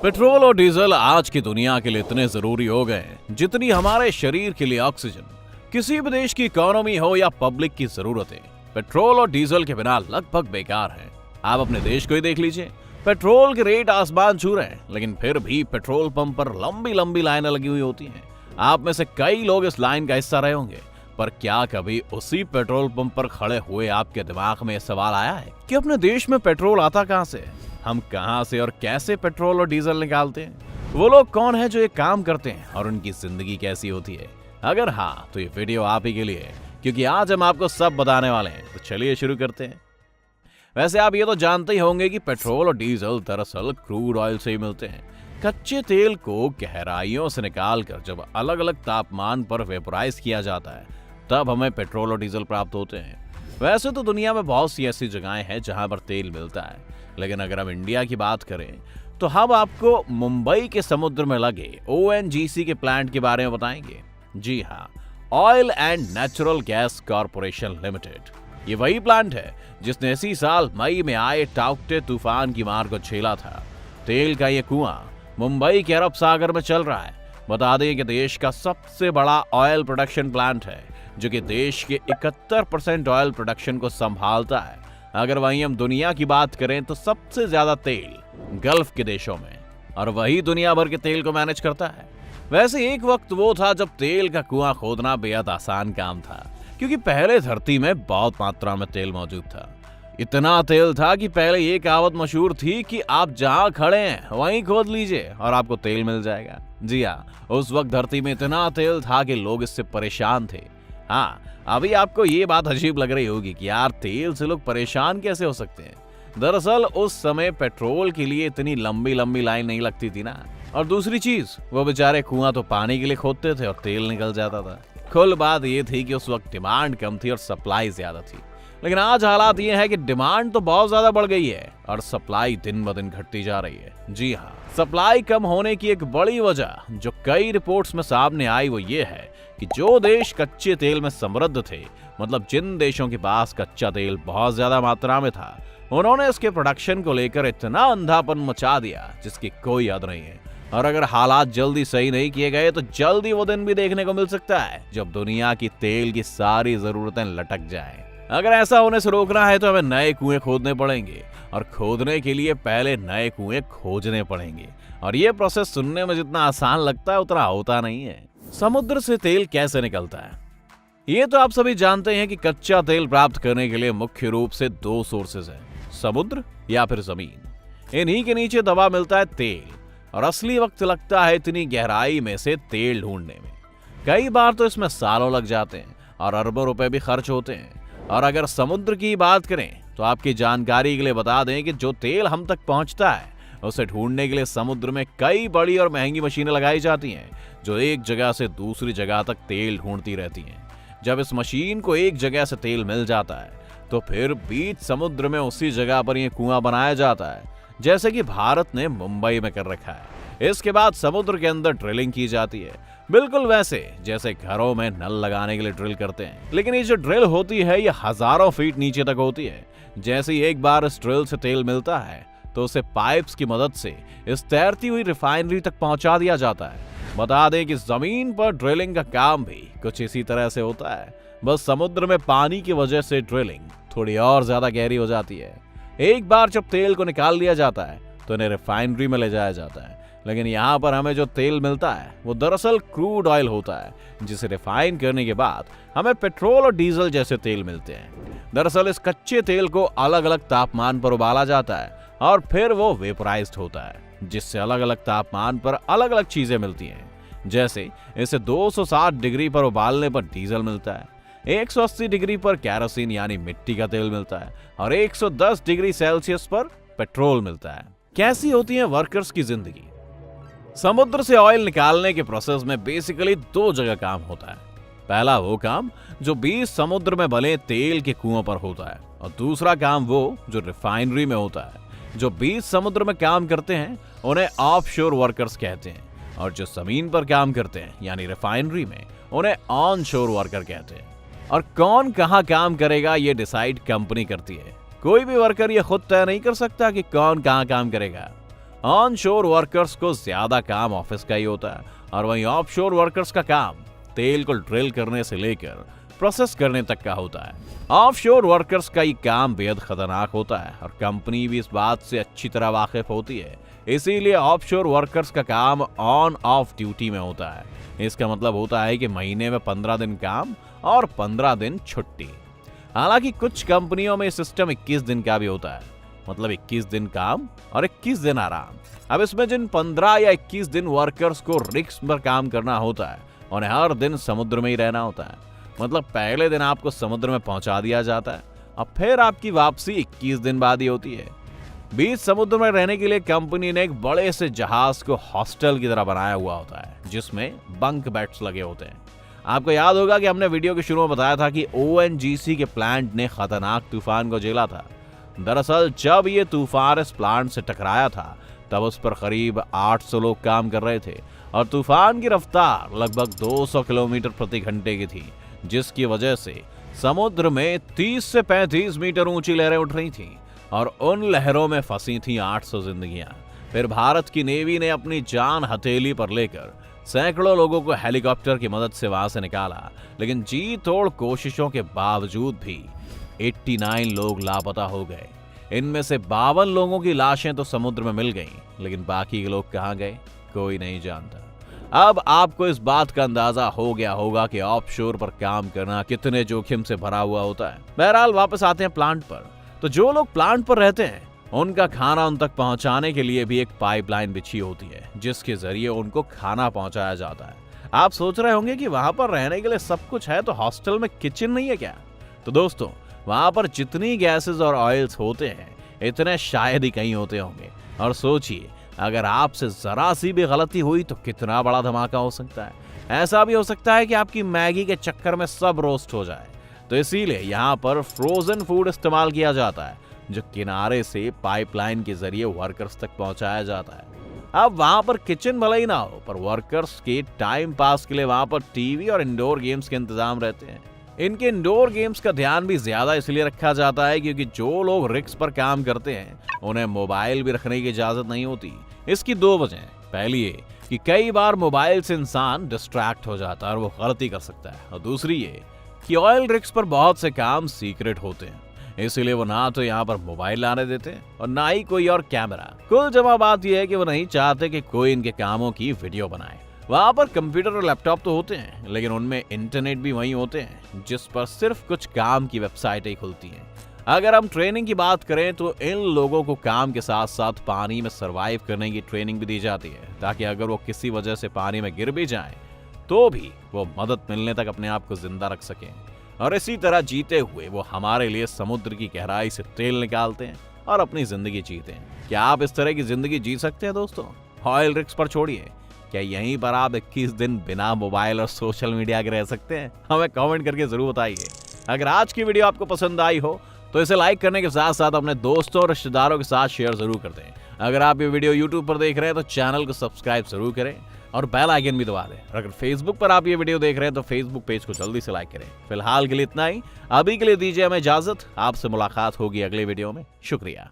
Petrol और diesel आज की दुनिया के लिए इतने जरूरी हो गए हैं जितनी हमारे शरीर के लिए ऑक्सीजन। किसी भी देश की इकोनॉमी हो या पब्लिक की जरूरतें, पेट्रोल और डीजल के बिना लगभग बेकार हैं। आप अपने देश को ही देख लीजिए, पेट्रोल के रेट आसमान छू रहे हैं, लेकिन फिर भी पेट्रोल पंप पर लंबी लंबी लाइनें लगी हुई होती हैं। आप में से कई लोग इस लाइन का हिस्सा रहे होंगे, पर क्या कभी उसी पेट्रोल पंप पर खड़े हुए आपके दिमाग में यह सवाल आया है कि अपने देश में पेट्रोल आता कहां से? हम कहां से और कैसे पेट्रोल और डीजल निकालते हैं? वो लोग कौन हैं जो ये काम करते हैं और उनकी जिंदगी कैसी होती है? अगर हाँ, तो ये वीडियो आप ही के लिए है, क्योंकि आज हम आपको सब बताने वाले हैं। तो चलिए शुरू करते हैं। वैसे आप ये तो जानते ही होंगे कि पेट्रोल और डीजल दरअसल क्रूड ऑयल से ही मिलते हैं। कच्चे तेल को गहराइयों से निकालकर जब अलग अलग तापमान पर वेपोराइज किया जाता है, तब हमें पेट्रोल और डीजल प्राप्त होते हैं। वैसे तो दुनिया में बहुत सी ऐसी जगहें हैं जहां पर तेल मिलता है, लेकिन अगर हम इंडिया की बात करें तो हम आपको मुंबई के समुद्र में लगे ONGC के प्लांट के बारे में बताएंगे। जी हाँ, oil and natural gas corporation limited. ये वही प्लांट है जिसने इसी साल मई में आए टाउक्टे तूफान की मार को झेला था। तेल का ये कुआं मुंबई के अरब सागर में चल रहा है। बता दें कि देश का सबसे बड़ा ऑयल प्रोडक्शन प्लांट है, जो कि देश के 71% ऑयल प्रोडक्शन को संभालता है। अगर वहीं हम दुनिया की बात करें तो सबसे ज्यादा तेल गल्फ के देशों में, और वही दुनिया भर के तेल को मैनेज करता है। वैसे एक वक्त वो था जब तेल का कुआं खोदना बेहद आसान काम था, क्योंकि पहले धरती में बहुत मात्रा में तेल मौजूद था। इतना तेल था कि पहले ये कहावत मशहूर थी कि आप जहां खड़े हैं वहीं खोद लीजिए और आपको तेल मिल जाएगा। जी हाँ, उस वक्त धरती में इतना तेल था कि लोग इससे परेशान थे। हाँ, अभी आपको ये बात अजीब लग रही होगी कि यार तेल से लोग परेशान कैसे हो सकते हैं। दरअसल उस समय पेट्रोल के लिए इतनी लंबी लंबी लाइन नहीं लगती थी ना, और दूसरी चीज, वो बेचारे कुआं तो पानी के लिए खोदते थे और तेल निकल जाता था। कुल बात ये थी कि उस वक्त डिमांड कम थी और सप्लाई ज्यादा थी। लेकिन आज हालात ये है कि डिमांड तो बहुत ज्यादा बढ़ गई है और सप्लाई दिन ब दिन घटती जा रही है। जी हाँ, सप्लाई कम होने की एक बड़ी वजह जो कई रिपोर्ट्स में सामने आई वो ये है कि जो देश कच्चे तेल में समृद्ध थे, मतलब जिन देशों के पास कच्चा तेल बहुत ज्यादा मात्रा में था, उन्होंने इसके प्रोडक्शन को लेकर इतना अंधापन मचा दिया जिसकी कोई हद नहीं है। और अगर हालात जल्दी सही नहीं किए गए तो जल्दी वो दिन भी देखने को मिल सकता है जब दुनिया की तेल की सारी जरूरतें लटक जाएं। अगर ऐसा होने से रोकना है तो हमें नए कुएं खोदने पड़ेंगे, और खोदने के लिए पहले नए कुएं खोजने पड़ेंगे। और ये प्रोसेस सुनने में जितना आसान लगता है उतना होता नहीं है। समुद्र से तेल कैसे निकलता है? ये तो आप सभी जानते हैं कि कच्चा तेल प्राप्त करने के लिए मुख्य रूप से दो सोर्सेज हैं, समुद्र या फिर जमीन। इन्हीं के नीचे दबा मिलता है तेल, और असली वक्त लगता है इतनी गहराई में से तेल ढूंढने में। कई बार तो इसमें सालों लग जाते हैं और अरबों रुपए भी खर्च होते हैं। और अगर समुद्र की बात करें तो आपकी जानकारी के लिए बता दें कि जो तेल हम तक पहुंचता है उसे ढूंढने के लिए समुद्र में कई बड़ी और महंगी मशीनें लगाई जाती हैं, जो एक जगह से दूसरी जगह तक तेल ढूंढती रहती हैं। जब इस मशीन को एक जगह से तेल मिल जाता है तो फिर बीच समुद्र में उसी जगह पर यह कुआं बनाया जाता है, जैसे कि भारत ने मुंबई में कर रखा है। इसके बाद समुद्र के अंदर ड्रिलिंग की जाती है, बिल्कुल वैसे जैसे घरों में नल लगाने के लिए ड्रिल करते हैं। लेकिन ये जो ड्रिल होती है ये हजारों फीट नीचे तक होती है। जैसे ही एक बार इस ड्रिल से तेल मिलता है तो उसे पाइप्स की मदद से इस तैरती हुई रिफाइनरी तक पहुंचा दिया जाता है। बता दें कि जमीन पर ड्रिलिंग का काम भी कुछ इसी तरह से होता है, बस समुद्र में पानी की वजह से ड्रिलिंग थोड़ी और ज्यादा गहरी हो जाती है। एक बार जब तेल को निकाल लिया जाता है तो इन्हें रिफाइनरी में ले जाया जाता है। लेकिन यहाँ पर हमें जो तेल मिलता है वो दरअसल क्रूड ऑयल होता है, जिसे रिफाइन करने के बाद हमें पेट्रोल और डीजल जैसे तेल मिलते हैं। दरअसल इस कच्चे तेल को अलग अलग तापमान पर उबाला जाता है और फिर वो वेपोराइज्ड होता है, जिससे अलग अलग तापमान पर अलग अलग चीजें मिलती हैं। जैसे इसे 260 डिग्री पर उबालने पर डीजल मिलता है, 180 डिग्री पर कैरोसिन यानी मिट्टी का तेल मिलता है, और 110 डिग्री सेल्सियस पर पेट्रोल मिलता है। कैसी होती है वर्कर्स की जिंदगी? समुद्र से ऑयल निकालने के प्रोसेस में बेसिकली दो जगह काम होता है। पहला वो काम जो बीच समुद्र में बने तेल के कुओं पर होता है, और दूसरा काम वो जो रिफाइनरी में होता है। जो बीच समुद्र में काम करते हैं उन्हें ऑफशोर वर्कर्स कहते हैं, और जो जमीन पर काम करते हैं यानी रिफाइनरी में, उन्हें ऑनशोर वर्कर कहते हैं। और कौन कहां काम करेगा ये डिसाइड कंपनी करती है। कोई भी वर्कर ये खुद तय नहीं कर सकता कि कौन कहां काम करेगा। ऑन शोर वर्कर्स को ज्यादा काम ऑफिस का ही होता है और वहीं ऑफ शोर वर्कर्स का काम तेल को ड्रिल करने से लेकर प्रोसेस करने तक का होता है। ऑफ शोर वर्कर्स का ये काम बेहद खतरनाक होता है और कंपनी भी इस बात से अच्छी तरह वाकिफ होती है, इसीलिए ऑफ शोर वर्कर्स का काम ऑन ऑफ ड्यूटी में होता है। इसका मतलब होता है कि महीने में 15 दिन काम और 15 दिन छुट्टी। हालांकि कुछ कंपनियों में सिस्टम 21 दिन का भी होता है, मतलब 21 दिन काम और 21 दिन आराम। अब इसमें जिन 15 या 21 दिन वर्कर्स को रिग्स पर काम करना होता है उन्हें हर दिन समुद्र में ही रहना होता है। मतलब पहले दिन आपको समुद्र में पहुंचा दिया जाता है और फिर आपकी वापसी 21 दिन बाद ही होती है। बीच समुद्र में रहने के लिए कंपनी ने एक बड़े से जहाज को हॉस्टल की तरह बनाया हुआ होता है जिसमें बंक बेड्स लगे होते हैं। आपको याद होगा कि हमने वीडियो के शुरू में बताया था कि ONGC के प्लांट ने खतरनाक तूफान को झेला था। दरअसल जब ये तूफान इस प्लांट से टकराया था तब उस पर करीब 800 लोग काम कर रहे थे और तूफान की रफ्तार लगभग 200 किलोमीटर प्रति घंटे की थी, जिसकी वजह से समुद्र में 30 से 35 मीटर ऊंची लहरें उठ रही थीं और उन लहरों में फंसी थीं 800 जिंदगियां। फिर भारत की नेवी ने अपनी जान हथेली पर लेकर सैकड़ों लोगों को हेलीकॉप्टर की मदद से वहां से निकाला, लेकिन जी तोड़ कोशिशों के बावजूद भी 89 लोग लापता हो गए। इनमें से 52 लोगों की लाशें तो समुद्र में मिल गईं, लेकिन बाकी के लोग कहां गए कोई नहीं जानता। अब आपको इस बात का अंदाजा हो गया होगा कि ऑफशोर पर काम करना कितने जोखिम से भरा हुआ होता है। बहरहाल वापस आते हैं प्लांट पर। तो जो लोग प्लांट पर रहते हैं उनका खाना उन तक पहुंचाने के लिए भी एक पाइपलाइन बिछी होती है जिसके जरिए उनको खाना पहुंचाया जाता है। आप सोच रहे होंगे कि वहां पर रहने के लिए सब कुछ है तो हॉस्टल में किचन नहीं है क्या? तो दोस्तों, वहां पर जितनी गैसेस और ऑयल्स होते हैं इतने शायद ही कहीं होते होंगे। और सोचिए, अगर आपसे जरा सी भी गलती हुई तो कितना बड़ा धमाका हो सकता है। ऐसा भी हो सकता है कि आपकी मैगी के चक्कर में सब रोस्ट हो जाए। तो इसीलिए यहाँ पर फ्रोजन फूड इस्तेमाल किया जाता है जो किनारे से पाइपलाइन के जरिए वर्कर्स तक पहुंचाया जाता है। अब वहां पर किचन भले ही ना हो, पर वर्कर्स के टाइम पास के लिए वहां पर टीवी और इंडोर गेम्स के इंतजाम रहते हैं। इनके इंडोर गेम्स का ध्यान भी ज्यादा इसलिए रखा जाता है क्योंकि जो लोग रिग्स पर काम करते हैं उन्हें मोबाइल भी रखने की इजाजत नहीं होती। इसकी 2 वजह। पहली ये कि कई बार मोबाइल से इंसान डिस्ट्रैक्ट हो जाता है और वो गलती कर सकता है, और दूसरी ये कि ऑयल रिग्स पर बहुत से काम सीक्रेट होते हैं, इसीलिए वो ना तो यहाँ पर मोबाइल लाने देते हैं और ना ही कोई और कैमरा। कुल जमा बात यह है कि वो नहीं चाहते कि कोई इनके कामों की वीडियो बनाए। वहां पर कंप्यूटर और लैपटॉप तो होते हैं, लेकिन उनमें इंटरनेट भी वहीं होते हैं जिस पर सिर्फ कुछ काम की वेबसाइटें खुलती हैं। अगर हम ट्रेनिंग की बात करें तो इन लोगों को काम के साथ साथ पानी में सरवाइव करने की ट्रेनिंग भी दी जाती है, ताकि अगर वो किसी वजह से पानी में गिर भी जाएं तो भी वो मदद मिलने तक अपने आप को जिंदा रख सकें। और इसी तरह जीते हुए वो हमारे लिए समुद्र की गहराई से तेल निकालते हैं और अपनी जिंदगी जीते हैं। क्या आप इस तरह की जिंदगी जी सकते हैं दोस्तों? ऑयल रिग्स पर छोड़िए, क्या यहीं पर आप 21 दिन बिना मोबाइल और सोशल मीडिया के रह सकते हैं? हमें कमेंट करके जरूर बताइए। अगर आज की वीडियो आपको पसंद आई हो तो इसे लाइक करने के साथ साथ अपने दोस्तों और रिश्तेदारों के साथ शेयर जरूर कर दें। अगर आप ये वीडियो YouTube पर देख रहे हैं तो चैनल को सब्सक्राइब जरूर करें और बेल आइकन भी दबा दें। अगर Facebook पर आप ये वीडियो देख रहे हैं तो Facebook पेज को जल्दी से लाइक करें। फिलहाल के लिए इतना ही। अभी के लिए दीजिए हमें इजाजत। आपसे मुलाकात होगी अगले वीडियो में। शुक्रिया।